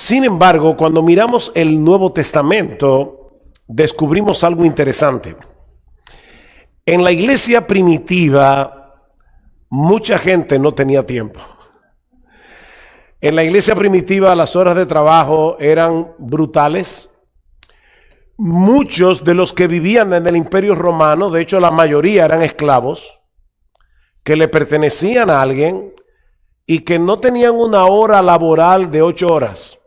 Sin embargo, cuando miramos el Nuevo Testamento, descubrimos algo interesante. En la iglesia primitiva, mucha gente no tenía tiempo. En la iglesia primitiva, las horas de trabajo eran brutales. Muchos de los que vivían en el Imperio Romano, de hecho la mayoría eran esclavos, que le pertenecían a alguien y que no tenían una hora laboral de 8 horas.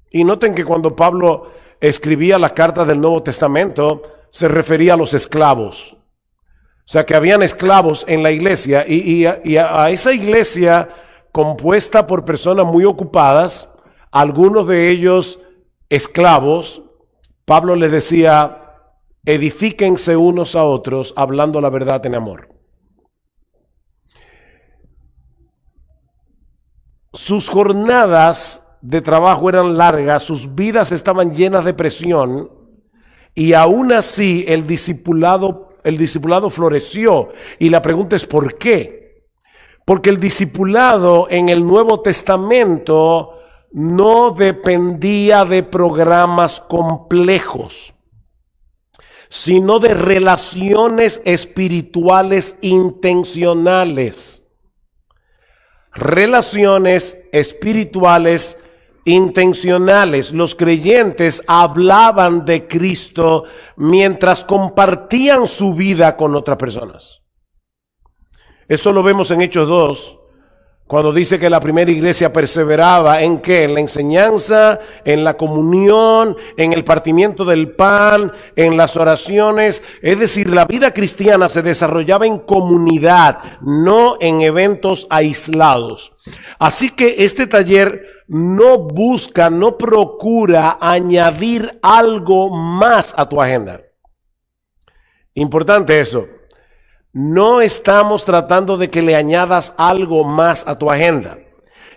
Y noten que cuando Pablo escribía las cartas del Nuevo Testamento, se refería a los esclavos. O sea que habían esclavos en la iglesia y a esa iglesia compuesta por personas muy ocupadas, algunos de ellos esclavos, Pablo les decía, edifíquense unos a otros hablando la verdad en amor. Sus jornadas de trabajo eran largas, sus vidas estaban llenas de presión y aún así el discipulado floreció. Y la pregunta es ¿por qué? Porque el discipulado en el Nuevo Testamento no dependía de programas complejos, sino de relaciones espirituales intencionales. Relaciones espirituales intencionales. Los creyentes hablaban de Cristo mientras compartían su vida con otras personas. Eso lo vemos en Hechos 2, cuando dice que la primera iglesia perseveraba ¿en qué? En la enseñanza, en la comunión, en el partimiento del pan, en las oraciones. Es decir, la vida cristiana se desarrollaba en comunidad, no en eventos aislados. Así que este taller no busca, no procura añadir algo más a tu agenda. Importante eso. No estamos tratando de que le añadas algo más a tu agenda.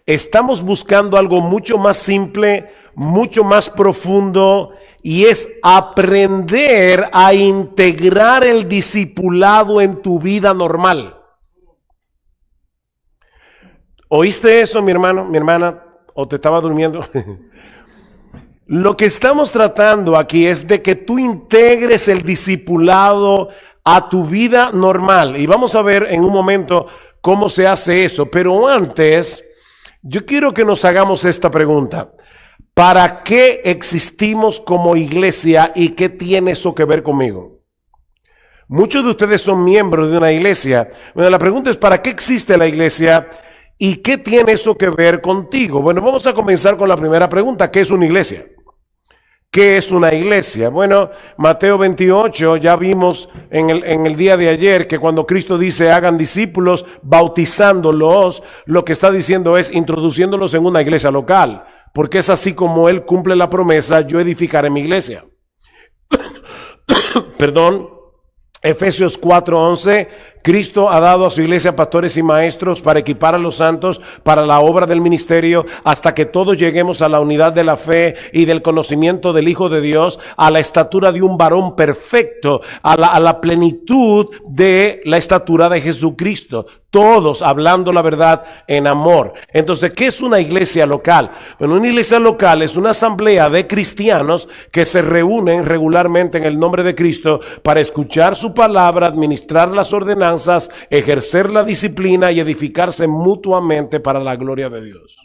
Estamos buscando algo mucho más simple, mucho más profundo, y es aprender a integrar el discipulado en tu vida normal. ¿Oíste eso, mi hermano, mi hermana? ¿O te estaba durmiendo? Lo que estamos tratando aquí es de que tú integres el discipulado a tu vida normal. Y vamos a ver en un momento cómo se hace eso. Pero antes, yo quiero que nos hagamos esta pregunta. ¿Para qué existimos como iglesia y qué tiene eso que ver conmigo? Muchos de ustedes son miembros de una iglesia. Bueno, la pregunta es ¿para qué existe la iglesia y qué tiene eso que ver contigo? Bueno, vamos a comenzar con la primera pregunta. ¿Qué es una iglesia? ¿Qué es una iglesia? Bueno, Mateo 28, ya vimos en el día de ayer que cuando Cristo dice hagan discípulos bautizándolos, lo que está diciendo es introduciéndolos en una iglesia local, porque es así como Él cumple la promesa, yo edificaré mi iglesia. Perdón, Efesios 4:11, Cristo ha dado a su iglesia pastores y maestros para equipar a los santos para la obra del ministerio hasta que todos lleguemos a la unidad de la fe y del conocimiento del Hijo de Dios, a la estatura de un varón perfecto, a la plenitud de la estatura de Jesucristo. Todos hablando la verdad en amor. Entonces, ¿qué es una iglesia local? Bueno, una iglesia local es una asamblea de cristianos que se reúnen regularmente en el nombre de Cristo para escuchar su palabra, administrar las ordenanzas, ejercer la disciplina y edificarse mutuamente para la gloria de Dios.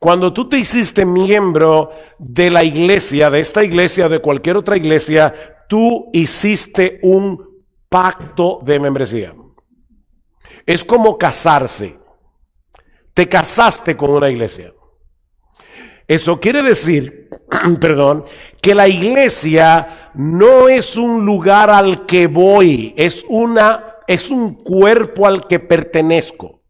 Cuando tú te hiciste miembro de la iglesia, de esta iglesia o de cualquier otra iglesia, tú hiciste un pacto de membresía. Es como casarse. Te casaste con una iglesia. Eso quiere decir, que la iglesia no es un lugar al que voy, es un cuerpo al que pertenezco.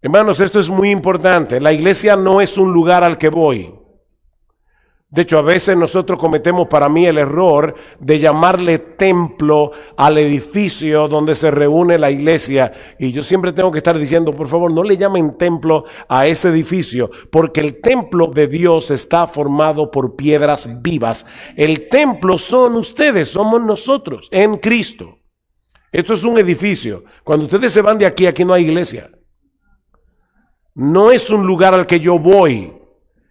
Hermanos, esto es muy importante. La iglesia no es un lugar al que voy. De hecho, a veces nosotros cometemos, para mí, el error de llamarle templo al edificio donde se reúne la iglesia. Y yo siempre tengo que estar diciendo, por favor, no le llamen templo a ese edificio, porque el templo de Dios está formado por piedras vivas. El templo son ustedes, somos nosotros, en Cristo. Esto es un edificio. Cuando ustedes se van de aquí, aquí no hay iglesia. No es un lugar al que yo voy.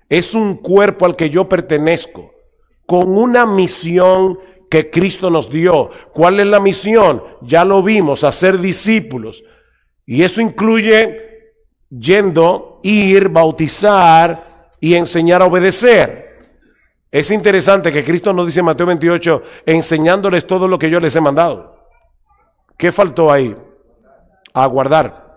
Es un cuerpo al que yo pertenezco, con una misión que Cristo nos dio. ¿Cuál es la misión? Ya lo vimos, hacer discípulos. Y eso incluye ir, bautizar y enseñar a obedecer. Es interesante que Cristo nos dice en Mateo 28, enseñándoles todo lo que yo les he mandado. ¿Qué faltó ahí? Aguardar.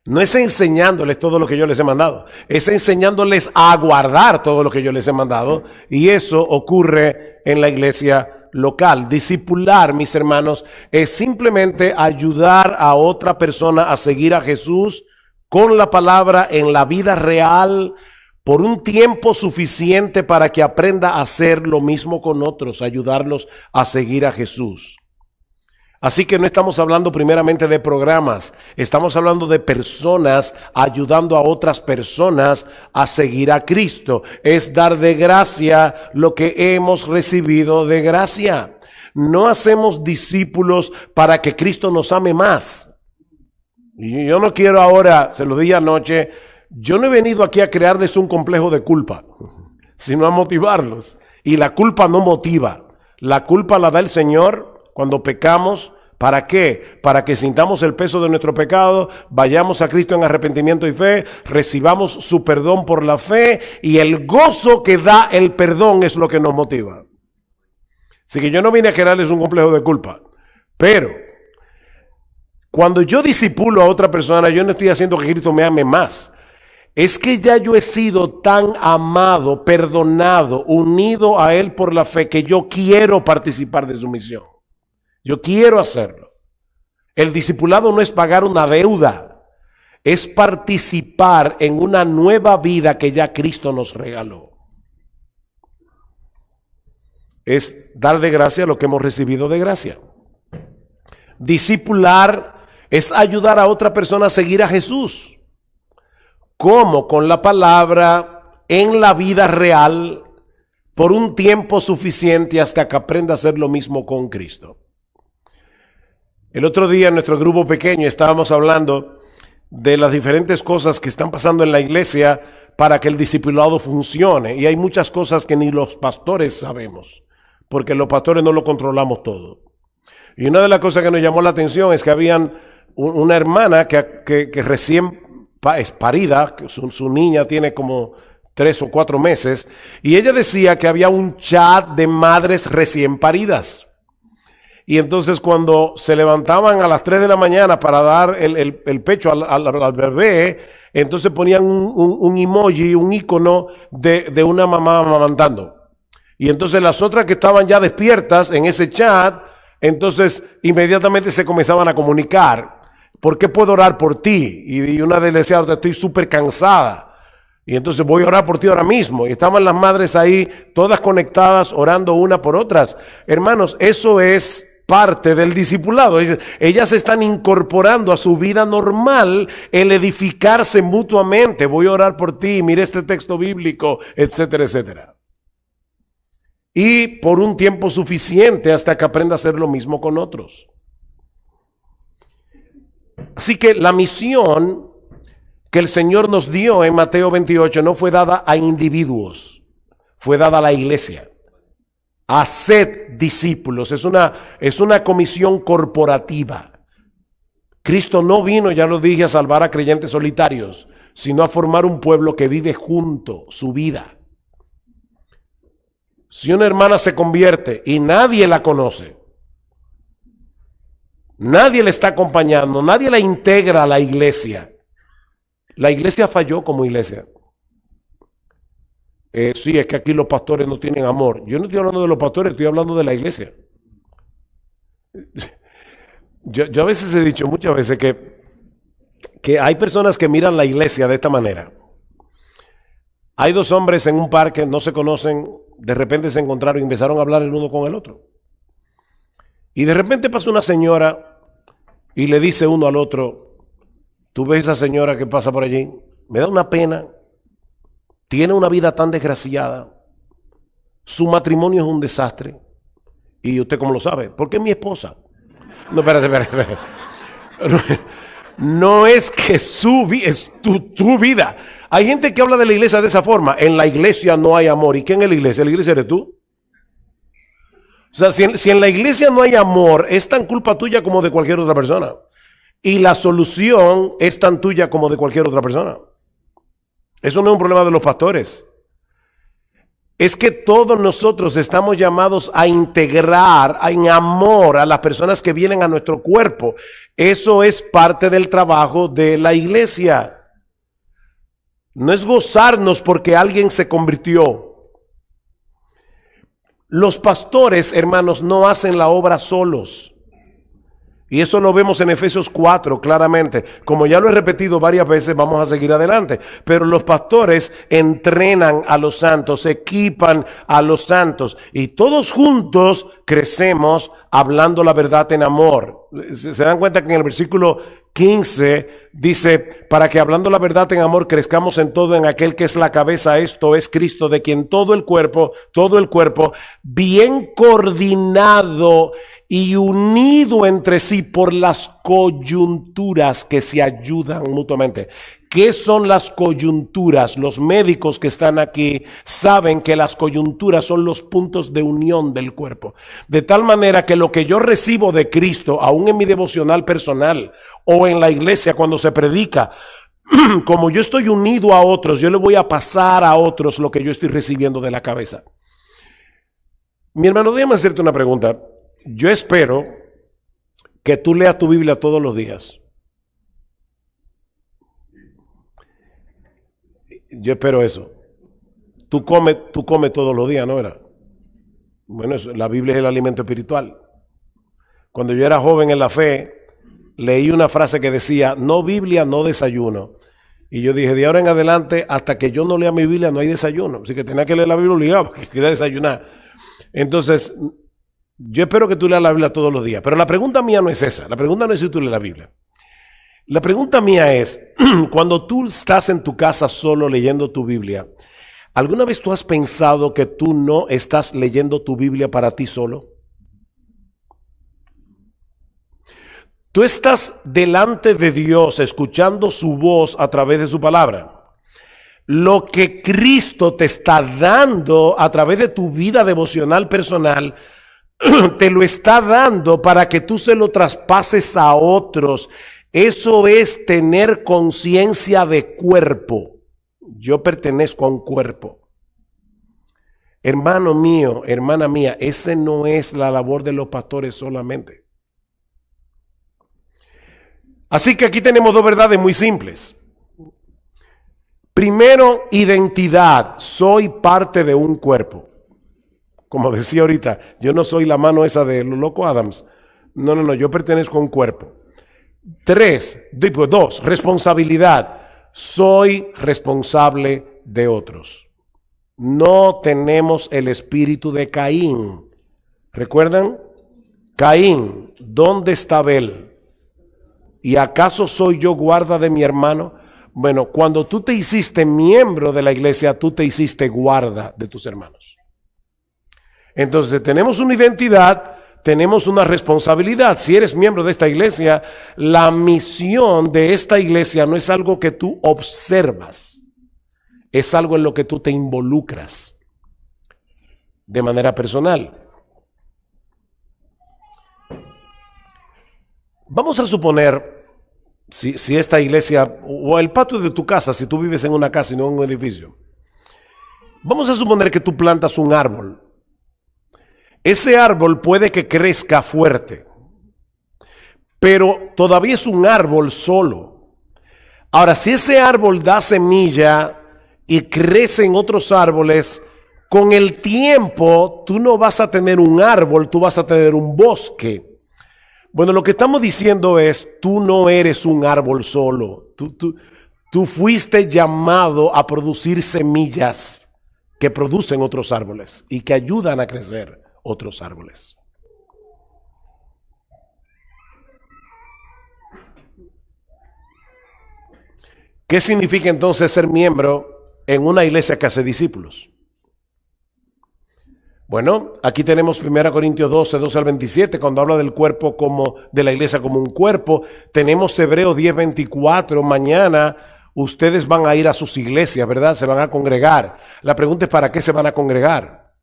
No es enseñándoles todo lo que yo les he mandado, es enseñándoles a guardar todo lo que yo les he mandado, y eso ocurre en la iglesia local. Discipular, mis hermanos, es simplemente ayudar a otra persona a seguir a Jesús con la palabra en la vida real por un tiempo suficiente para que aprenda a hacer lo mismo con otros, ayudarlos a seguir a Jesús. Así que no estamos hablando primeramente de programas, estamos hablando de personas ayudando a otras personas a seguir a Cristo. Es dar de gracia lo que hemos recibido de gracia. No hacemos discípulos para que Cristo nos ame más. Y yo no quiero ahora, se lo dije anoche, yo no he venido aquí a crearles un complejo de culpa, sino a motivarlos. Y la culpa no motiva, la culpa la da el Señor cuando pecamos. ¿Para qué? Para que sintamos el peso de nuestro pecado, vayamos a Cristo en arrepentimiento y fe, recibamos su perdón por la fe, y el gozo que da el perdón es lo que nos motiva. Así que yo no vine a crearles un complejo de culpa, pero cuando yo discipulo a otra persona, yo no estoy haciendo que Cristo me ame más. Es que ya yo he sido tan amado, perdonado, unido a Él por la fe, que yo quiero participar de su misión. Yo quiero hacerlo. El discipulado no es pagar una deuda, es participar en una nueva vida que ya Cristo nos regaló. Es dar de gracia lo que hemos recibido de gracia. Discipular es ayudar a otra persona a seguir a Jesús. ¿Cómo? Con la palabra en la vida real por un tiempo suficiente hasta que aprenda a hacer lo mismo con Cristo. El otro día en nuestro grupo pequeño estábamos hablando de las diferentes cosas que están pasando en la iglesia para que el discipulado funcione. Y hay muchas cosas que ni los pastores sabemos, porque los pastores no lo controlamos todo. Y una de las cosas que nos llamó la atención es que habían una hermana que recién es parida, su niña tiene como 3 o 4 meses, y ella decía que había un chat de madres recién paridas. Y entonces cuando se levantaban a las 3 de la mañana para dar el pecho al bebé, entonces ponían un emoji, un icono de una mamá amamantando. Y entonces las otras que estaban ya despiertas en ese chat, entonces inmediatamente se comenzaban a comunicar. ¿Por qué puedo orar por ti? Y una de ellas decía, estoy súper cansada. Y entonces voy a orar por ti ahora mismo. Y estaban las madres ahí, todas conectadas, orando una por otras. Hermanos, eso es parte del discipulado. Ellas están incorporando a su vida normal el edificarse mutuamente. Voy a orar por ti, mire este texto bíblico, etcétera, etcétera. Y por un tiempo suficiente hasta que aprenda a hacer lo mismo con otros. Así que la misión que el Señor nos dio en Mateo 28 no fue dada a individuos, fue dada a la iglesia. Haced discípulos, es una comisión corporativa. Cristo no vino, ya lo dije, a salvar a creyentes solitarios, sino a formar un pueblo que vive junto su vida. Si una hermana se convierte y nadie la conoce, nadie le está acompañando, nadie la integra a la iglesia falló como iglesia. Sí, es que aquí los pastores no tienen amor. Yo no estoy hablando de los pastores, estoy hablando de la iglesia. Yo a veces he dicho, muchas veces, que hay personas que miran la iglesia de esta manera. Hay 2 hombres en un parque, no se conocen, de repente se encontraron y empezaron a hablar el uno con el otro. Y de repente pasa una señora y le dice uno al otro, ¿tú ves esa señora que pasa por allí? Me da una pena. Tiene una vida tan desgraciada. Su matrimonio es un desastre. ¿Y usted cómo lo sabe? Porque es mi esposa. No, espérate. No es que es tu vida. Hay gente que habla de la iglesia de esa forma. En la iglesia no hay amor. ¿Y quién es la iglesia? ¿La iglesia eres tú? O sea, si en la iglesia no hay amor, es tan culpa tuya como de cualquier otra persona. Y la solución es tan tuya como de cualquier otra persona. Eso no es un problema de los pastores. Es que todos nosotros estamos llamados a integrar en amor a las personas que vienen a nuestro cuerpo. Eso es parte del trabajo de la iglesia. No es gozarnos porque alguien se convirtió. Los pastores, hermanos, no hacen la obra solos. Y eso lo vemos en Efesios 4 claramente. Como ya lo he repetido varias veces, vamos a seguir adelante. Pero los pastores entrenan a los santos, equipan a los santos. Y todos juntos crecemos hablando la verdad en amor. Se dan cuenta que en el versículo 15 dice, para que hablando la verdad en amor crezcamos en todo en aquel que es la cabeza, esto es Cristo, de quien todo el cuerpo, bien coordinado y unido entre sí por las coyunturas que se ayudan mutuamente. ¿Qué son las coyunturas? Los médicos que están aquí saben que las coyunturas son los puntos de unión del cuerpo. De tal manera que lo que yo recibo de Cristo, aún en mi devocional personal o en la iglesia cuando se predica, como yo estoy unido a otros, yo le voy a pasar a otros lo que yo estoy recibiendo de la cabeza. Mi hermano, déjame hacerte una pregunta. Yo espero que tú leas tu Biblia todos los días. Yo espero eso. Tú comes todos los días, ¿no era? Bueno, la Biblia es el alimento espiritual. Cuando yo era joven en la fe, leí una frase que decía, no Biblia, no desayuno. Y yo dije, de ahora en adelante, hasta que yo no lea mi Biblia, no hay desayuno. Así que tenía que leer la Biblia obligado, porque quería desayunar. Entonces, yo espero que tú leas la Biblia todos los días. Pero la pregunta mía no es esa. La pregunta no es si tú lees la Biblia. La pregunta mía es, cuando tú estás en tu casa solo leyendo tu Biblia, ¿alguna vez tú has pensado que tú no estás leyendo tu Biblia para ti solo? Tú estás delante de Dios escuchando su voz a través de su palabra. Lo que Cristo te está dando a través de tu vida devocional personal, te lo está dando para que tú se lo traspases a otros. Eso es tener conciencia de cuerpo. Yo pertenezco a un cuerpo. Hermano mío, hermana mía, ese no es la labor de los pastores solamente. Así que aquí tenemos dos verdades muy simples. Primero, identidad. Soy parte de un cuerpo. Como decía ahorita, yo no soy la mano esa de los loco Adams. No, yo pertenezco a un cuerpo. Dos, responsabilidad. Soy responsable de otros. No tenemos el espíritu de Caín. ¿Recuerdan? Caín, ¿dónde está Abel? ¿Y acaso soy yo guarda de mi hermano? Bueno, cuando tú te hiciste miembro de la iglesia, tú te hiciste guarda de tus hermanos. Entonces tenemos una identidad, tenemos una responsabilidad. Si eres miembro de esta iglesia, la misión de esta iglesia no es algo que tú observas, es algo en lo que tú te involucras de manera personal. Vamos a suponer, si esta iglesia, o el patio de tu casa, si tú vives en una casa y no en un edificio, vamos a suponer que tú plantas un árbol. Ese árbol puede que crezca fuerte, pero todavía es un árbol solo. Ahora, si ese árbol da semilla y crece en otros árboles, con el tiempo tú no vas a tener un árbol, tú vas a tener un bosque. Bueno, lo que estamos diciendo es, tú no eres un árbol solo. Tú fuiste llamado a producir semillas que producen otros árboles y que ayudan a crecer otros árboles. ¿Qué significa entonces ser miembro en una iglesia que hace discípulos? Bueno, aquí tenemos 1 Corintios 12 al 27, cuando habla del cuerpo como, de la iglesia como un cuerpo. Tenemos Hebreos 10:24, mañana ustedes van a ir a sus iglesias, ¿verdad? Se van a congregar. La pregunta es, ¿para qué se van a congregar?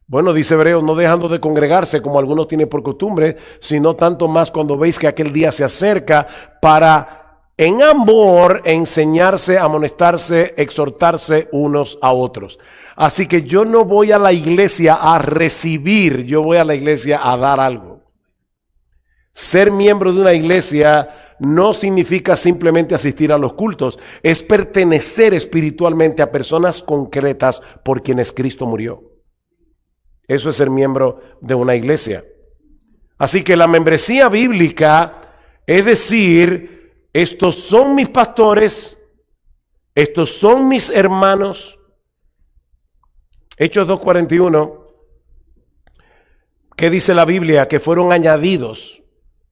Bueno, dice Hebreos, no dejando de congregarse como algunos tienen por costumbre, sino tanto más cuando veis que aquel día se acerca, para en amor enseñarse, amonestarse, exhortarse unos a otros. Así que yo no voy a la iglesia a recibir, yo voy a la iglesia a dar algo. Ser miembro de una iglesia no significa simplemente asistir a los cultos, es pertenecer espiritualmente a personas concretas por quienes Cristo murió. Eso es ser miembro de una iglesia. Así que la membresía bíblica es decir, estos son mis pastores, estos son mis hermanos. Hechos 2:41, ¿qué dice la Biblia? Que fueron añadidos,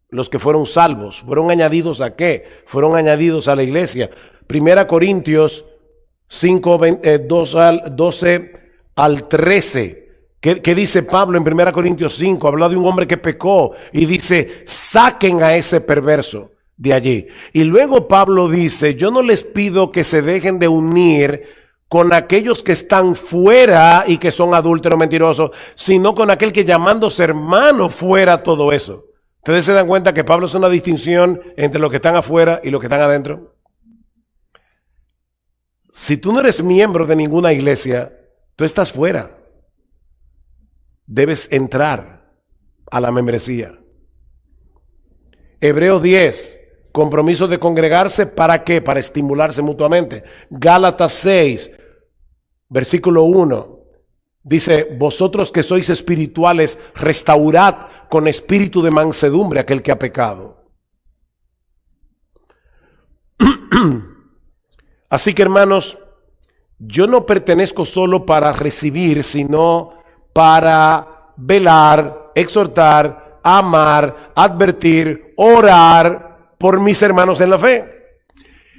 los que fueron salvos. ¿Fueron añadidos a qué? Fueron añadidos a la iglesia. 1 Corintios 5, 12 al 13. ¿Qué dice Pablo en 1 Corintios 5? Habla de un hombre que pecó y dice, saquen a ese perverso de allí. Y luego Pablo dice, yo no les pido que se dejen de unir con aquellos que están fuera y que son adúlteros, mentirosos, sino con aquel que llamándose hermano fuera todo eso. ¿Ustedes se dan cuenta que Pablo hace una distinción entre los que están afuera y los que están adentro? Si tú no eres miembro de ninguna iglesia, tú estás fuera. Debes entrar a la membresía. Hebreos 10, compromiso de congregarse, ¿para qué? Para estimularse mutuamente. Gálatas 6, versículo 1, dice, vosotros que sois espirituales, restaurad con espíritu de mansedumbre aquel que ha pecado. Así que hermanos, yo no pertenezco solo para recibir, sino para velar, exhortar, amar, advertir, orar por mis hermanos en la fe.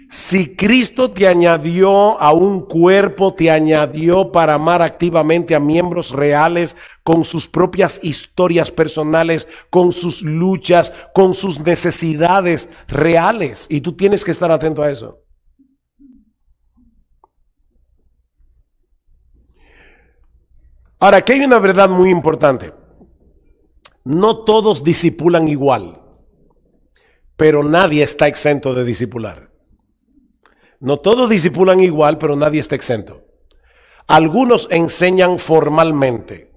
Si Cristo te añadió a un cuerpo, te añadió para amar activamente a miembros reales con sus propias historias personales, con sus luchas, con sus necesidades reales. Y tú tienes que estar atento a eso. Ahora, aquí hay una verdad muy importante. No todos discipulan igual, pero nadie está exento de discipular. No todos discipulan igual, pero nadie está exento. Algunos enseñan formalmente.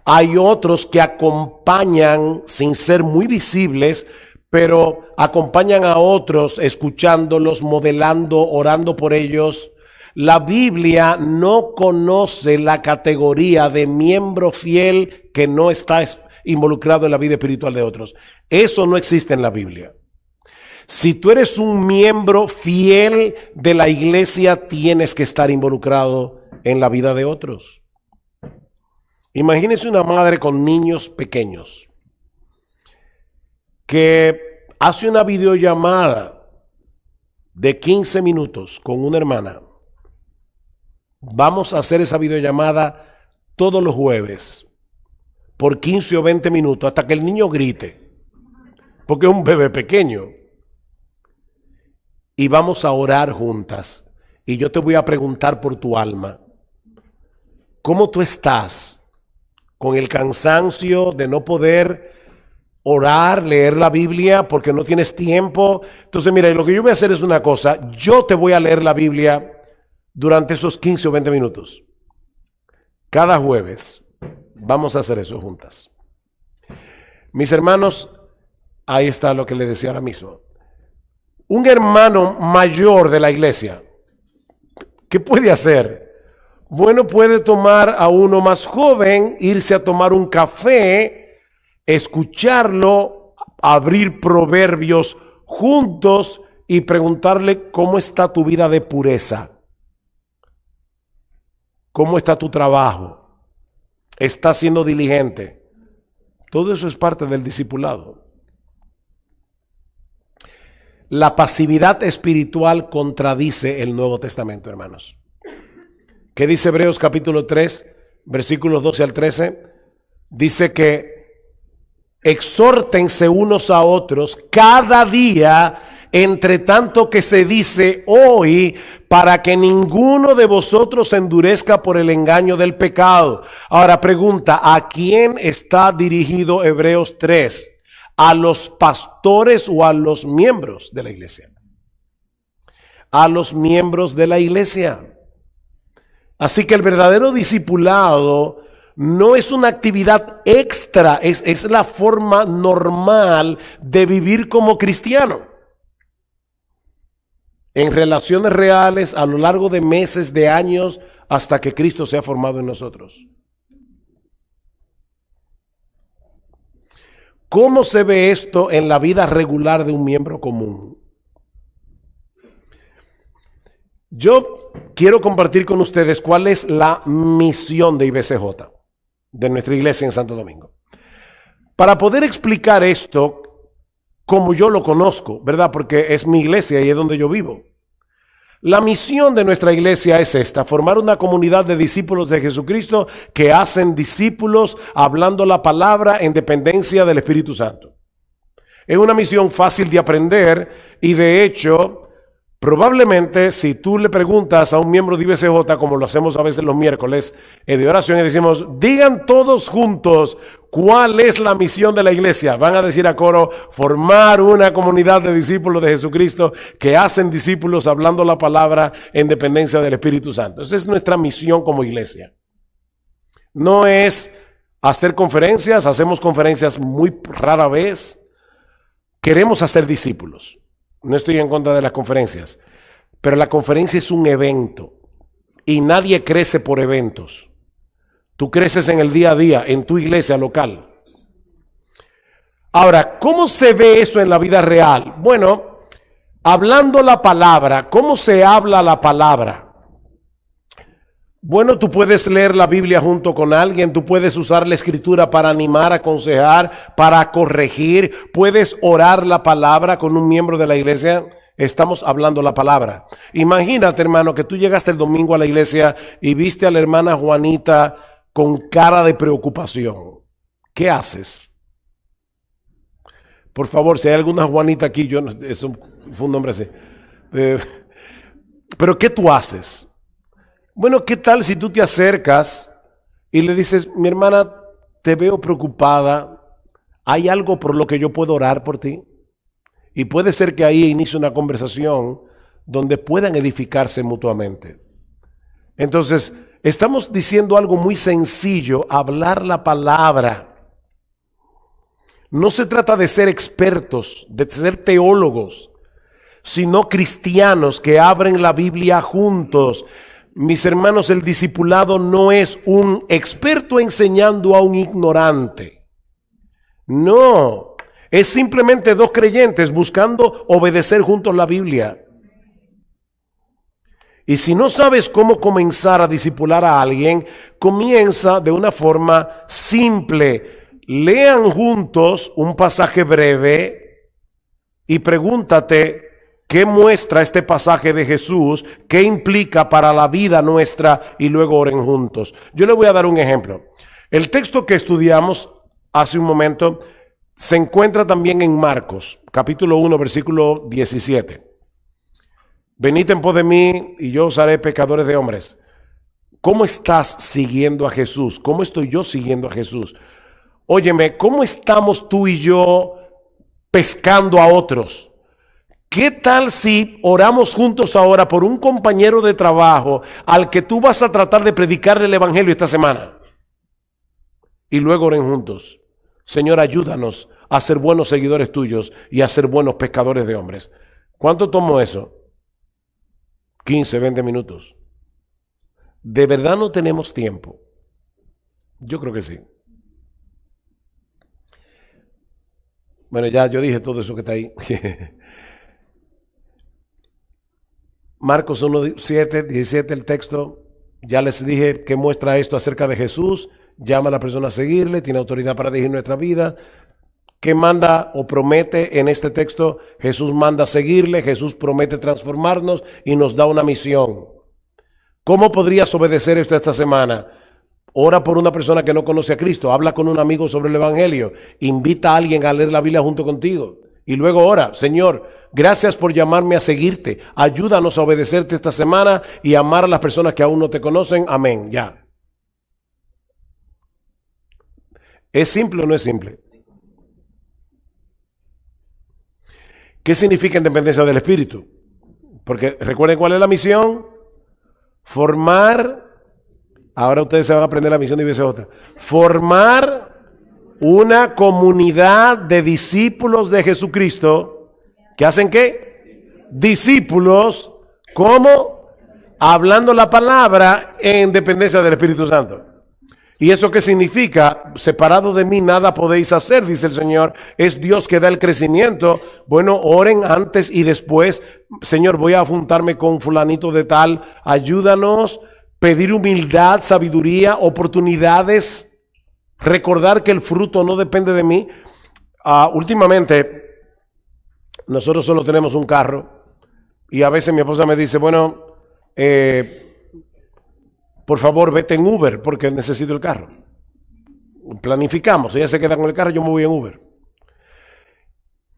Hay otros que acompañan sin ser muy visibles, pero acompañan a otros escuchándolos, modelando, orando por ellos. La Biblia no conoce la categoría de miembro fiel que no está involucrado en la vida espiritual de otros. Eso no existe en la Biblia. Si tú eres un miembro fiel de la iglesia, tienes que estar involucrado en la vida de otros. Imagínense una madre con niños pequeños que hace una videollamada de 15 minutos con una hermana. Vamos a hacer esa videollamada todos los jueves por 15 o 20 minutos hasta que el niño grite, porque es un bebé pequeño. Y vamos a orar juntas. Y yo te voy a preguntar por tu alma. ¿Cómo tú estás con el cansancio de no poder orar, leer la Biblia porque no tienes tiempo? Entonces mira, lo que yo voy a hacer es una cosa. Yo te voy a leer la Biblia durante esos 15 o 20 minutos. Cada jueves vamos a hacer eso juntas. Mis hermanos, ahí está lo que les decía ahora mismo. Un hermano mayor de la iglesia, ¿qué puede hacer? Bueno, puede tomar a uno más joven, irse a tomar un café, escucharlo, abrir Proverbios juntos y preguntarle cómo está tu vida de pureza. ¿Cómo está tu trabajo? ¿Estás siendo diligente? Todo eso es parte del discipulado. La pasividad espiritual contradice el Nuevo Testamento, hermanos. ¿Qué dice Hebreos capítulo 3, versículos 12 al 13, dice que exhórtense unos a otros cada día, entre tanto que se dice hoy, para que ninguno de vosotros se endurezca por el engaño del pecado. Ahora pregunta, ¿a quién está dirigido Hebreos 3? ¿A los pastores o a los miembros de la iglesia? A los miembros de la iglesia. Así que el verdadero discipulado no es una actividad extra, es la forma normal de vivir como cristiano. En relaciones reales a lo largo de meses, de años, hasta que Cristo sea formado en nosotros. ¿Cómo se ve esto en la vida regular de un miembro común? Yo quiero compartir con ustedes cuál es la misión de IBCJ, de nuestra iglesia en Santo Domingo. Para poder explicar esto como yo lo conozco, ¿verdad? Porque es mi iglesia y es donde yo vivo. La misión de nuestra iglesia es esta: formar una comunidad de discípulos de Jesucristo que hacen discípulos hablando la palabra en dependencia del Espíritu Santo. Es una misión fácil de aprender y de hecho, probablemente si tú le preguntas a un miembro de IBCJ, como lo hacemos a veces los miércoles de oración, y decimos, digan todos juntos cuál es la misión de la iglesia, van a decir a coro, formar una comunidad de discípulos de Jesucristo que hacen discípulos hablando la palabra en dependencia del Espíritu Santo. Esa es nuestra misión como iglesia. No es hacer conferencias, hacemos conferencias muy rara vez. Queremos hacer discípulos. No estoy en contra de las conferencias, pero la conferencia es un evento y nadie crece por eventos. Tú creces en el día a día, en tu iglesia local. Ahora, ¿cómo se ve eso en la vida real? Bueno, hablando la palabra, ¿cómo se habla la palabra? Bueno, tú puedes leer la Biblia junto con alguien, tú puedes usar la escritura para animar, aconsejar, para corregir, puedes orar la palabra con un miembro de la iglesia. Estamos hablando la palabra. Imagínate, hermano, que tú llegaste el domingo a la iglesia y viste a la hermana Juanita con cara de preocupación. ¿Qué haces? Por favor, si hay alguna Juanita aquí, eso fue un nombre así. Pero ¿qué tú haces? Bueno, ¿qué tal si tú te acercas y le dices, mi hermana, te veo preocupada, ¿hay algo por lo que yo puedo orar por ti? Y puede ser que ahí inicie una conversación donde puedan edificarse mutuamente. Entonces, estamos diciendo algo muy sencillo, hablar la palabra. No se trata de ser expertos, de ser teólogos, sino cristianos que abren la Biblia juntos. Mis hermanos, el discipulado no es un experto enseñando a un ignorante. No, es simplemente dos creyentes buscando obedecer juntos la Biblia. Y si no sabes cómo comenzar a discipular a alguien, comienza de una forma simple. Lean juntos un pasaje breve y pregúntate, ¿qué muestra este pasaje de Jesús? ¿Qué implica para la vida nuestra? Y luego oren juntos. Yo le voy a dar un ejemplo. El texto que estudiamos hace un momento se encuentra también en Marcos, capítulo 1, versículo 17. Venid en pos de mí y yo os haré pescadores de hombres. ¿Cómo estás siguiendo a Jesús? ¿Cómo estoy yo siguiendo a Jesús? Óyeme, ¿cómo estamos tú y yo pescando a otros? ¿Qué tal si oramos juntos ahora por un compañero de trabajo al que tú vas a tratar de predicarle el evangelio esta semana? Y luego oren juntos. Señor, ayúdanos a ser buenos seguidores tuyos y a ser buenos pescadores de hombres. ¿Cuánto tomó eso? 15, 20 minutos. ¿De verdad no tenemos tiempo? Yo creo que sí. Bueno, ya yo dije todo eso que está ahí. Marcos 1, 7, 17 el texto. Ya les dije que muestra esto acerca de Jesús. Llama a la persona a seguirle, tiene autoridad para dirigir nuestra vida. ¿Qué manda o promete en este texto? Jesús manda seguirle, Jesús promete transformarnos y nos da una misión. ¿Cómo podrías obedecer esto esta semana? Ora por una persona que no conoce a Cristo. Habla con un amigo sobre el Evangelio. Invita a alguien a leer la Biblia junto contigo. Y luego ora, Señor, gracias por llamarme a seguirte. Ayúdanos a obedecerte esta semana y amar a las personas que aún no te conocen. Amén. Ya. ¿Es simple o no es simple? ¿Qué significa independencia del Espíritu? Porque recuerden cuál es la misión. Formar, ahora ustedes se van a aprender la misión de IBCJ. Formar una comunidad de discípulos de Jesucristo. ¿Que hacen qué? Discípulos, ¿cómo? Hablando la palabra en dependencia del Espíritu Santo. ¿Y eso qué significa? Separado de mí nada podéis hacer, dice el Señor. Es Dios que da el crecimiento. Bueno, oren antes y después. Señor, voy a juntarme con fulanito de tal. Ayúdanos. Pedir humildad, sabiduría, oportunidades. Recordar que el fruto no depende de mí. Últimamente, nosotros solo tenemos un carro. Y a veces mi esposa me dice, bueno, por favor, vete en Uber porque necesito el carro. Planificamos, ella se queda con el carro, yo me voy en Uber.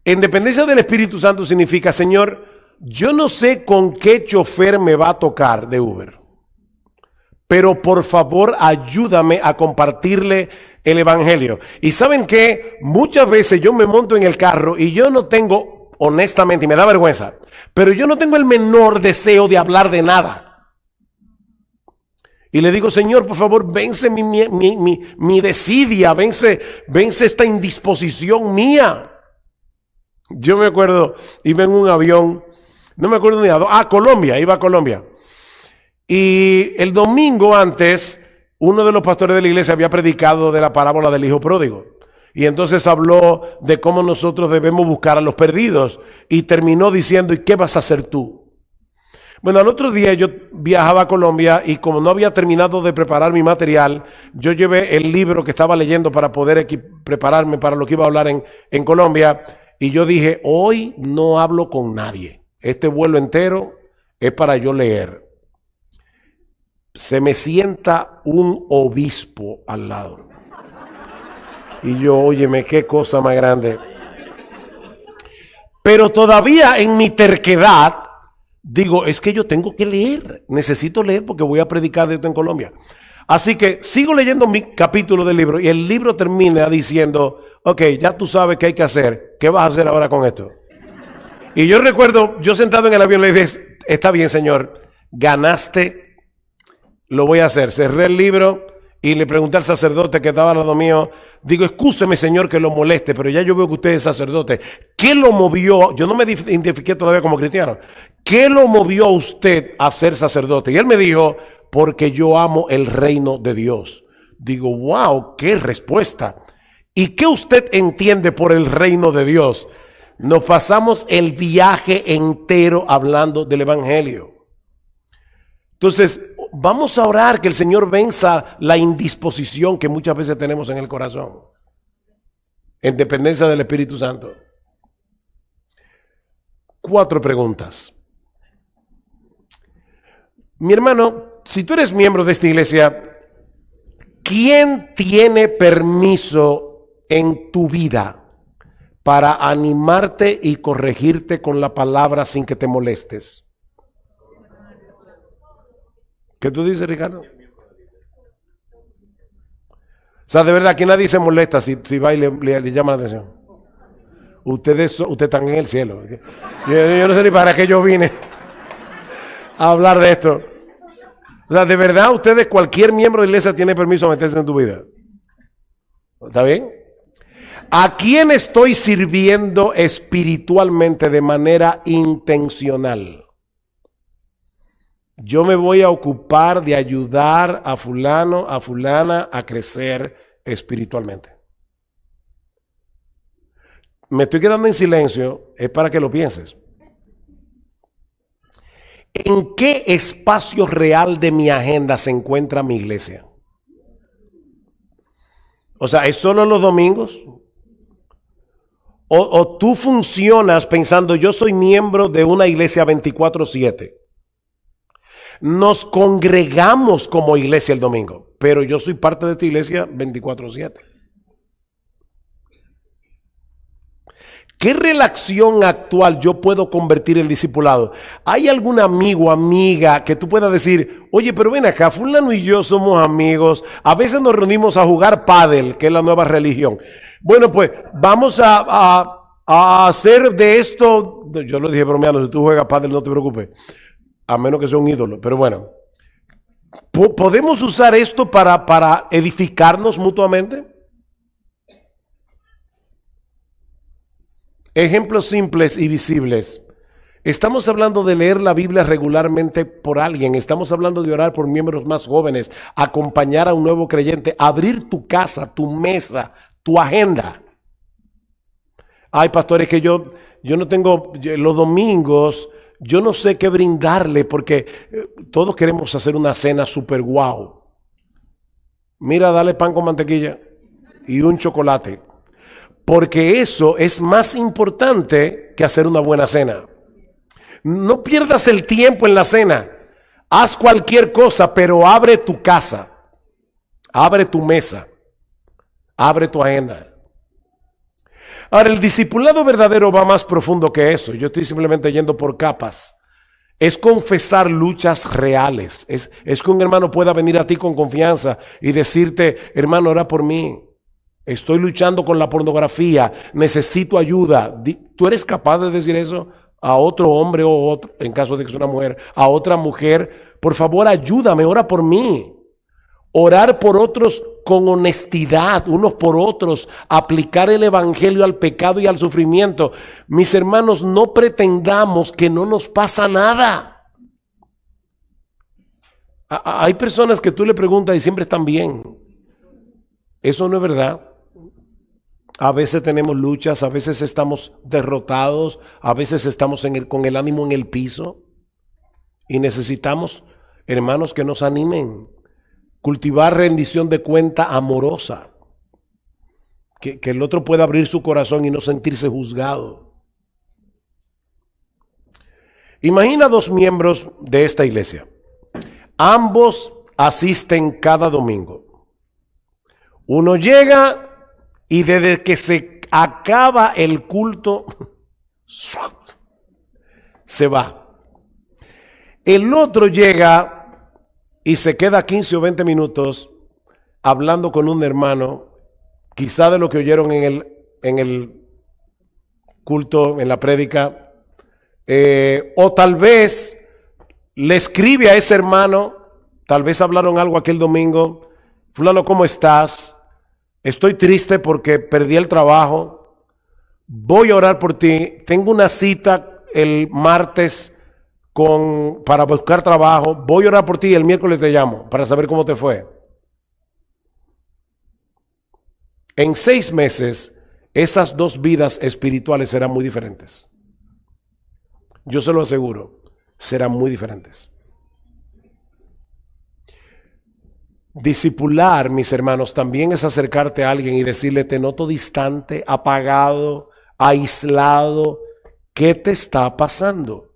En dependencia del Espíritu Santo significa, Señor, yo no sé con qué chofer me va a tocar de Uber, pero por favor ayúdame a compartirle el Evangelio. Y ¿saben qué? Muchas veces yo me monto en el carro y yo no tengo, honestamente, y me da vergüenza, pero yo no tengo el menor deseo de hablar de nada. Y le digo, Señor, por favor, vence mi desidia, vence esta indisposición mía. Yo me acuerdo, iba en un avión, no me acuerdo ni a dónde, Colombia, iba a Colombia. Y el domingo antes, uno de los pastores de la iglesia había predicado de la parábola del hijo pródigo. Y entonces habló de cómo nosotros debemos buscar a los perdidos. Y terminó diciendo, ¿y qué vas a hacer tú? Bueno, al otro día yo viajaba a Colombia y como no había terminado de preparar mi material, yo llevé el libro que estaba leyendo para poder prepararme para lo que iba a hablar en Colombia. Y yo dije, hoy no hablo con nadie. Este vuelo entero es para yo leer. Se me sienta un obispo al lado. Y yo, óyeme, qué cosa más grande. Pero todavía en mi terquedad, digo, es que yo tengo que leer, necesito leer porque voy a predicar de esto en Colombia. Así que sigo leyendo mi capítulo del libro y el libro termina diciendo, ok, ya tú sabes qué hay que hacer, ¿qué vas a hacer ahora con esto? Y yo recuerdo, yo sentado en el avión le dije, está bien señor, ganaste, lo voy a hacer. Cerré el libro y le pregunté al sacerdote que estaba al lado mío, digo, excúseme señor que lo moleste, pero ya yo veo que usted es sacerdote. ¿Qué lo movió? Yo no me identifiqué todavía como cristiano. ¿Qué lo movió a usted a ser sacerdote? Y él me dijo, porque yo amo el reino de Dios. Digo, wow, qué respuesta. ¿Y qué usted entiende por el reino de Dios? Nos pasamos el viaje entero hablando del Evangelio. Entonces, vamos a orar que el Señor venza la indisposición que muchas veces tenemos en el corazón, en dependencia del Espíritu Santo. 4 preguntas. Mi hermano, si tú eres miembro de esta iglesia, ¿quién tiene permiso en tu vida para animarte y corregirte con la palabra sin que te molestes? ¿Qué tú dices, Ricardo? O sea, de verdad, aquí nadie se molesta si va y le llama la atención. Ustedes están en el cielo. Yo no sé ni para qué yo vine a hablar de esto. O sea, de verdad, ustedes, cualquier miembro de la iglesia tiene permiso de meterse en tu vida. ¿Está bien? ¿A quién estoy sirviendo espiritualmente de manera intencional? Yo me voy a ocupar de ayudar a fulano, a fulana a crecer espiritualmente. Me estoy quedando en silencio, es para que lo pienses. ¿En qué espacio real de mi agenda se encuentra mi iglesia? O sea, ¿es solo los domingos? ¿O tú funcionas pensando, yo soy miembro de una iglesia 24/7? Nos congregamos como iglesia el domingo. pero yo soy parte de esta iglesia 24/7. ¿Qué relación actual yo puedo convertir en discipulado? ¿Hay algún amigo, amiga que tú puedas decir, oye, pero ven acá, fulano y yo somos amigos, a veces nos reunimos a jugar pádel, que es la nueva religión? Bueno, pues vamos a hacer de esto, yo lo dije bromeando, si tú juegas pádel no te preocupes, a menos que sea un ídolo, pero bueno. ¿Podemos usar esto para edificarnos mutuamente? Ejemplos simples y visibles. Estamos hablando de leer la Biblia regularmente por alguien. Estamos hablando de orar por miembros más jóvenes, acompañar a un nuevo creyente, abrir tu casa, tu mesa, tu agenda. Ay, pastores, que yo no tengo los domingos, yo no sé qué brindarle porque todos queremos hacer una cena super guau. Mira, dale pan con mantequilla y un chocolate. Porque eso es más importante que hacer una buena cena. No pierdas el tiempo en la cena. Haz cualquier cosa, pero abre tu casa. Abre tu mesa. Abre tu agenda. Ahora, el discipulado verdadero va más profundo que eso. Yo estoy simplemente yendo por capas. Es confesar luchas reales. Es que un hermano pueda venir a ti con confianza y decirte, hermano, ora por mí. Estoy luchando con la pornografía, necesito ayuda. ¿Tú eres capaz de decir eso a otro hombre o otro, en caso de que sea una mujer, a otra mujer? Por favor, ayúdame, ora por mí. Orar por otros con honestidad, unos por otros, aplicar el evangelio al pecado y al sufrimiento. Mis hermanos, no pretendamos que no nos pasa nada. Hay personas que tú le preguntas y siempre están bien. Eso no es verdad. A veces tenemos luchas, a veces estamos derrotados, a veces estamos con el ánimo en el piso y necesitamos hermanos que nos animen. Cultivar rendición de cuenta amorosa, que el otro pueda abrir su corazón y no sentirse juzgado. Imagina dos miembros de esta iglesia. Ambos asisten cada domingo. Uno llega y desde que se acaba el culto, se va. El otro llega y se queda 15 o 20 minutos hablando con un hermano, quizá de lo que oyeron en el culto, en la prédica, o tal vez le escribe a ese hermano, tal vez hablaron algo aquel domingo, fulano, ¿cómo estás? Estoy triste porque perdí el trabajo, voy a orar por ti, tengo una cita el martes para buscar trabajo, voy a orar por ti y el miércoles te llamo para saber cómo te fue. En 6 meses, esas dos vidas espirituales serán muy diferentes. Yo se lo aseguro, serán muy diferentes. Discipular, mis hermanos, también es acercarte a alguien y decirle, te noto distante, apagado, aislado, ¿qué te está pasando?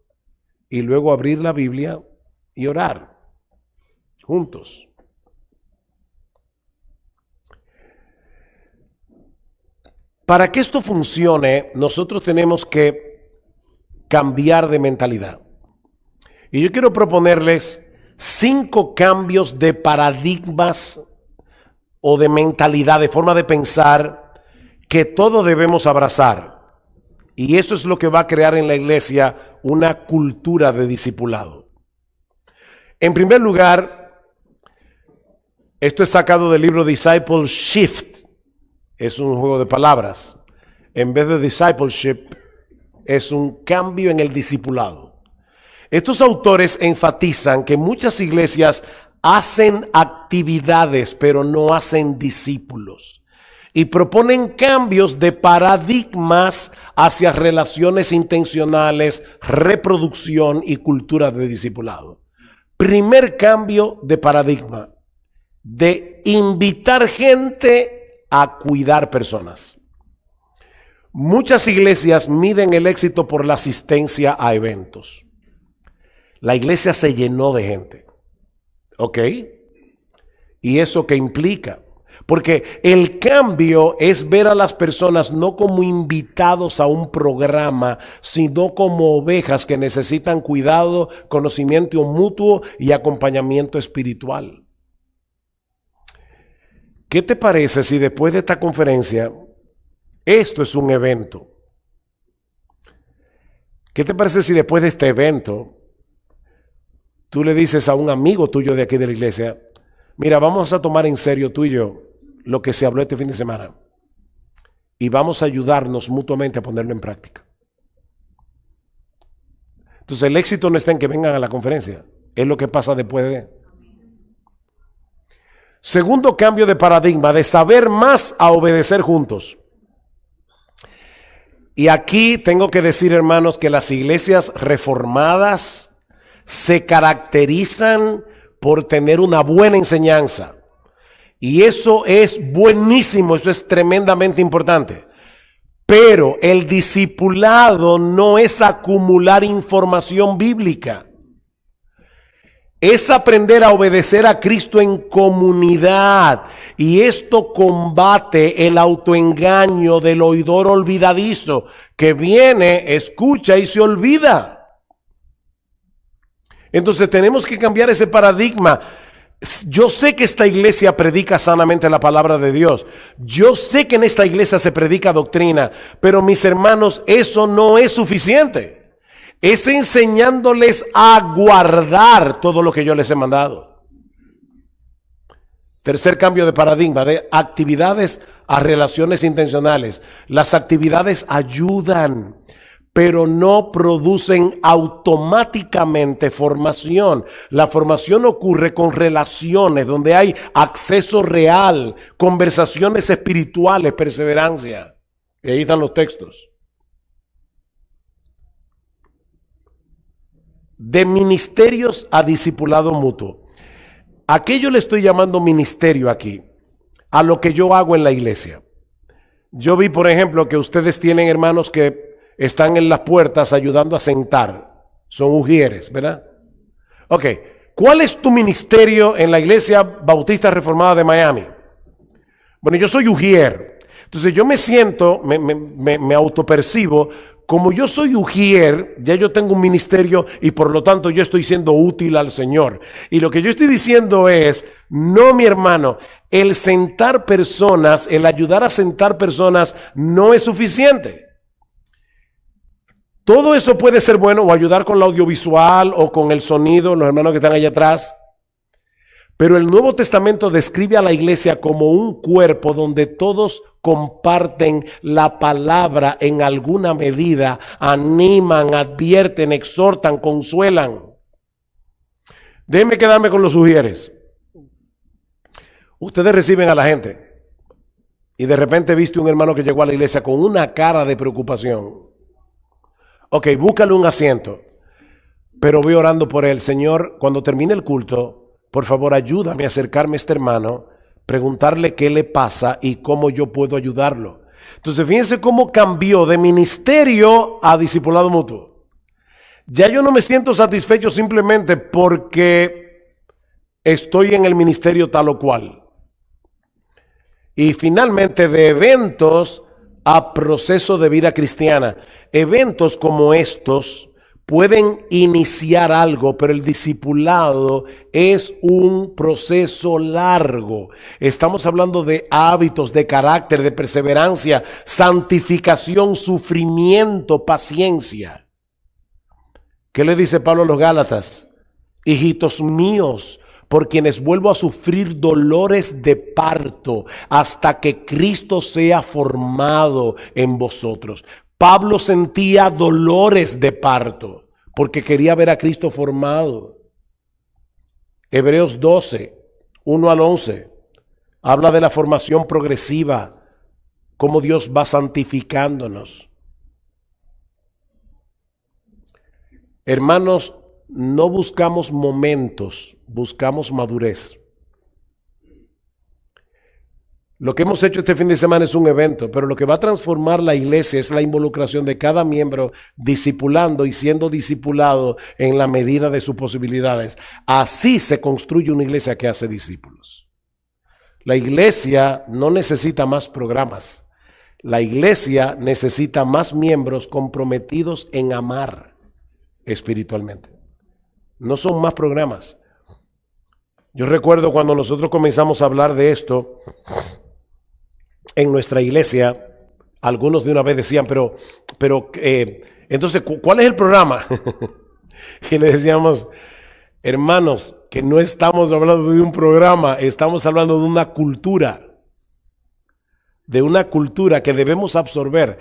Y luego abrir la Biblia y orar juntos. Para que esto funcione, nosotros tenemos que cambiar de mentalidad. Y yo quiero proponerles 5 cambios de paradigmas o de mentalidad, de forma de pensar que todos debemos abrazar. Y eso es lo que va a crear en la iglesia una cultura de discipulado. En primer lugar, esto es sacado del libro Disciple Shift. Es un juego de palabras. En vez de discipleship, es un cambio en el discipulado. Estos autores enfatizan que muchas iglesias hacen actividades, pero no hacen discípulos. Y proponen cambios de paradigmas hacia relaciones intencionales, reproducción y cultura de discipulado. Primer cambio de paradigma, de invitar gente a cuidar personas. Muchas iglesias miden el éxito por la asistencia a eventos. La iglesia se llenó de gente, ¿ok? y eso que implica. Porque el cambio es ver a las personas no como invitados a un programa, sino como ovejas que necesitan cuidado, conocimiento mutuo y acompañamiento espiritual. ¿Qué te parece si después de esta conferencia, esto es un evento? ¿Qué te parece si después de este evento, tú le dices a un amigo tuyo de aquí de la iglesia, mira, vamos a tomar en serio tú y yo lo que se habló este fin de semana y vamos a ayudarnos mutuamente a ponerlo en práctica? Entonces el éxito no está en que vengan a la conferencia, es lo que pasa después de. Segundo cambio de paradigma, de saber más a obedecer juntos. Y aquí tengo que decir, hermanos, que las iglesias reformadas se caracterizan por tener una buena enseñanza. Y eso es buenísimo, eso es tremendamente importante. Pero el discipulado no es acumular información bíblica. Es aprender a obedecer a Cristo en comunidad. Y esto combate el autoengaño del oidor olvidadizo que viene, escucha y se olvida. Entonces tenemos que cambiar ese paradigma. Yo sé que esta iglesia predica sanamente la palabra de Dios. Yo sé que en esta iglesia se predica doctrina, pero mis hermanos, eso no es suficiente. Es enseñándoles a guardar todo lo que yo les he mandado. Tercer cambio de paradigma, de actividades a relaciones intencionales. Las actividades ayudan, pero no producen automáticamente formación. La formación ocurre con relaciones donde hay acceso real, conversaciones espirituales, perseverancia. Y ahí están los textos. De ministerios a discipulado mutuo. ¿A qué yo le estoy llamando ministerio aquí? A lo que yo hago en la iglesia. Yo vi, por ejemplo, que ustedes tienen hermanos que están en las puertas ayudando a sentar. Son ujieres, ¿verdad? Ok. ¿Cuál es tu ministerio en la Iglesia Bautista Reformada de Miami? Bueno, yo soy ujier. Entonces yo me siento, me autopercibo, como yo soy ujier, ya yo tengo un ministerio y por lo tanto yo estoy siendo útil al Señor. Y lo que yo estoy diciendo es, no, mi hermano, el sentar personas, el ayudar a sentar personas no es suficiente. Todo eso puede ser bueno, o ayudar con la audiovisual o con el sonido, los hermanos que están allá atrás. Pero el Nuevo Testamento describe a la iglesia como un cuerpo donde todos comparten la palabra en alguna medida, animan, advierten, exhortan, consuelan. Déjenme quedarme con los sugieres. Ustedes reciben a la gente y de repente viste un hermano que llegó a la iglesia con una cara de preocupación. Ok, búscale un asiento, pero voy orando por él. Señor, cuando termine el culto, por favor ayúdame a acercarme a este hermano, preguntarle qué le pasa y cómo yo puedo ayudarlo. Entonces fíjense cómo cambió de ministerio a discipulado mutuo. Ya yo no me siento satisfecho simplemente porque estoy en el ministerio tal o cual. Y finalmente de eventos a proceso de vida cristiana. Eventos como estos pueden iniciar algo, pero el discipulado es un proceso largo. Estamos hablando de hábitos, de carácter, de perseverancia, santificación, sufrimiento, paciencia. ¿Qué le dice Pablo a los Gálatas? Hijitos míos, por quienes vuelvo a sufrir dolores de parto hasta que Cristo sea formado en vosotros. Pablo sentía dolores de parto porque quería ver a Cristo formado. Hebreos 12, 1 al 11, habla de la formación progresiva, cómo Dios va santificándonos. Hermanos, no buscamos momentos, buscamos madurez. Lo que hemos hecho este fin de semana es un evento, pero lo que va a transformar la iglesia es la involucración de cada miembro discipulando y siendo discipulado en la medida de sus posibilidades. Así se construye una iglesia que hace discípulos. La iglesia no necesita más programas. La iglesia necesita más miembros comprometidos en amar espiritualmente. No son más programas. Yo recuerdo cuando nosotros comenzamos a hablar de esto en nuestra iglesia, algunos de una vez decían, entonces, ¿cuál es el programa? Y le decíamos, hermanos, que no estamos hablando de un programa, estamos hablando de una cultura que debemos absorber.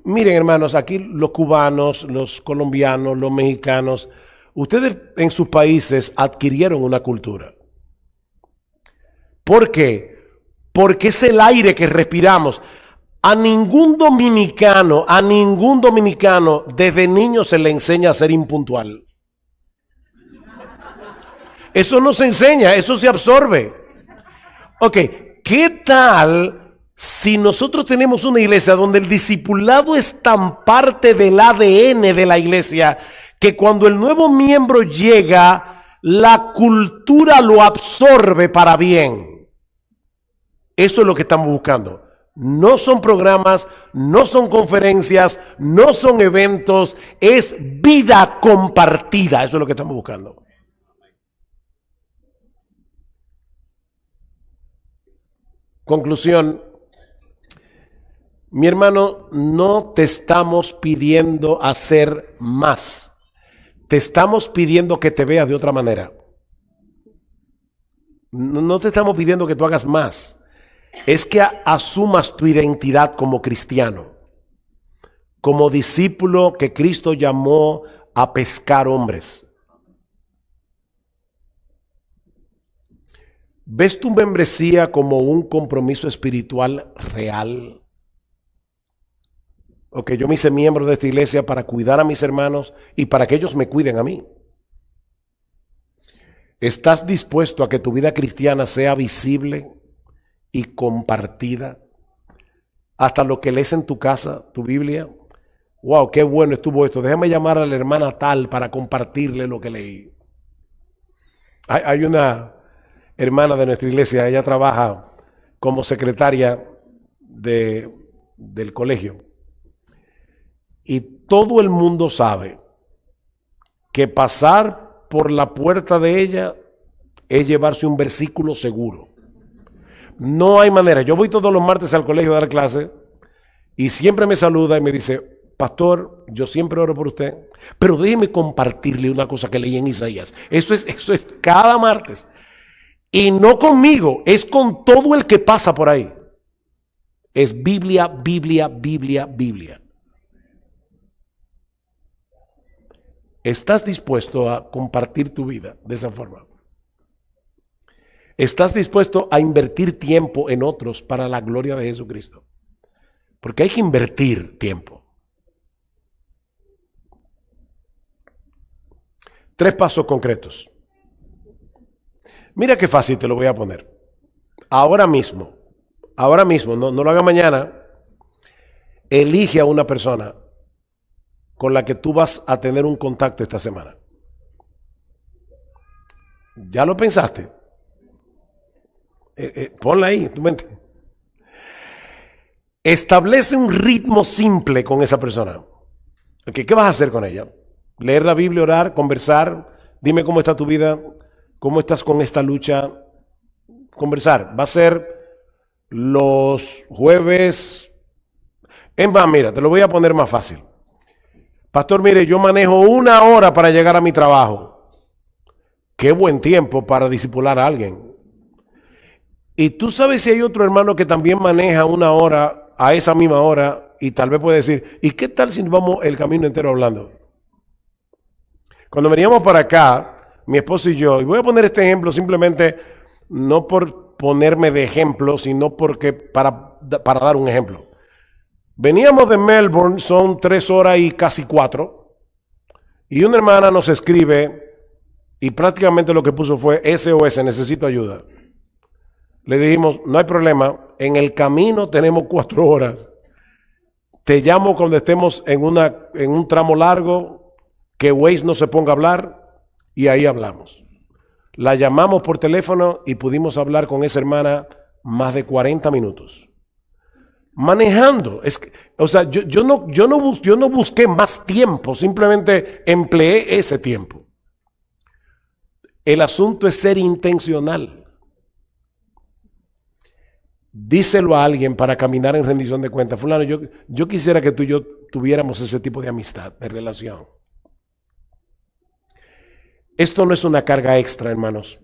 Miren, hermanos, aquí los cubanos, los colombianos, los mexicanos, ustedes en sus países adquirieron una cultura. ¿Por qué? Porque es el aire que respiramos. A ningún dominicano desde niño se le enseña a ser impuntual. Eso no se enseña, eso se absorbe. Ok, ¿qué tal si nosotros tenemos una iglesia donde el discipulado es tan parte del ADN de la iglesia que cuando el nuevo miembro llega, la cultura lo absorbe para bien? Eso es lo que estamos buscando. No son programas, no son conferencias, no son eventos, es vida compartida. Eso es lo que estamos buscando. Conclusión. Mi hermano, no te estamos pidiendo hacer más. Te estamos pidiendo que te veas de otra manera. No te estamos pidiendo que tú hagas más. Es que asumas tu identidad como cristiano, como discípulo que Cristo llamó a pescar hombres. ¿Ves tu membresía como un compromiso espiritual real? Ok, yo me hice miembro de esta iglesia para cuidar a mis hermanos y para que ellos me cuiden a mí. ¿Estás dispuesto a que tu vida cristiana sea visible y compartida? Hasta lo que lees en tu casa, tu Biblia. Wow, qué bueno estuvo esto. Déjame llamar a la hermana tal para compartirle lo que leí. Hay una hermana de nuestra iglesia, ella trabaja como secretaria del colegio. Y todo el mundo sabe que pasar por la puerta de ella es llevarse un versículo seguro. No hay manera. Yo voy todos los martes al colegio a dar clase y siempre me saluda y me dice, pastor, yo siempre oro por usted, pero déjeme compartirle una cosa que leí en Isaías. Eso es cada martes. Y no conmigo, es con todo el que pasa por ahí. Es Biblia, Biblia, Biblia, Biblia. ¿Estás dispuesto a compartir tu vida de esa forma? ¿Estás dispuesto a invertir tiempo en otros para la gloria de Jesucristo? Porque hay que invertir tiempo. 3 pasos concretos. Mira qué fácil te lo voy a poner. Ahora mismo, no lo haga mañana. Elige a una persona con la que tú vas a tener un contacto esta semana. ¿Ya lo pensaste? Ponla ahí en tu mente. Establece un ritmo simple con esa persona. Okay, ¿qué vas a hacer con ella? Leer la Biblia, orar, conversar. Dime cómo está tu vida, cómo estás con esta lucha. Conversar. Va a ser los jueves. Es más, mira, te lo voy a poner más fácil. Pastor, mire, yo manejo 1 hora para llegar a mi trabajo. Qué buen tiempo para discipular a alguien. Y tú sabes si hay otro hermano que también maneja 1 hora a esa misma hora y tal vez puede decir, ¿y qué tal si nos vamos el camino entero hablando? Cuando veníamos para acá, mi esposo y yo, y voy a poner este ejemplo simplemente no por ponerme de ejemplo, sino porque para dar un ejemplo. Veníamos de Melbourne, son 3 horas y casi 4, y una hermana nos escribe y prácticamente lo que puso fue SOS, necesito ayuda. Le dijimos, no hay problema, en el camino tenemos 4 horas. Te llamo cuando estemos en un tramo largo, que Waze no se ponga a hablar, y ahí hablamos. La llamamos por teléfono y pudimos hablar con esa hermana más de 40 minutos. Manejando. O sea, yo no busqué más tiempo, simplemente empleé ese tiempo. El asunto es ser intencional. Díselo a alguien para caminar en rendición de cuentas. Fulano, yo quisiera que tú y yo tuviéramos ese tipo de amistad, de relación. Esto no es una carga extra, hermanos.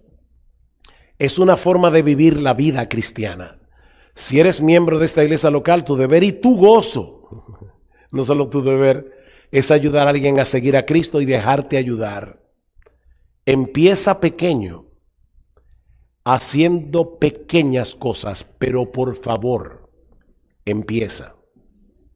Es una forma de vivir la vida cristiana. Si eres miembro de esta iglesia local, tu deber y tu gozo, no solo tu deber, es ayudar a alguien a seguir a Cristo y dejarte ayudar. Empieza pequeño, haciendo pequeñas cosas, pero por favor, empieza.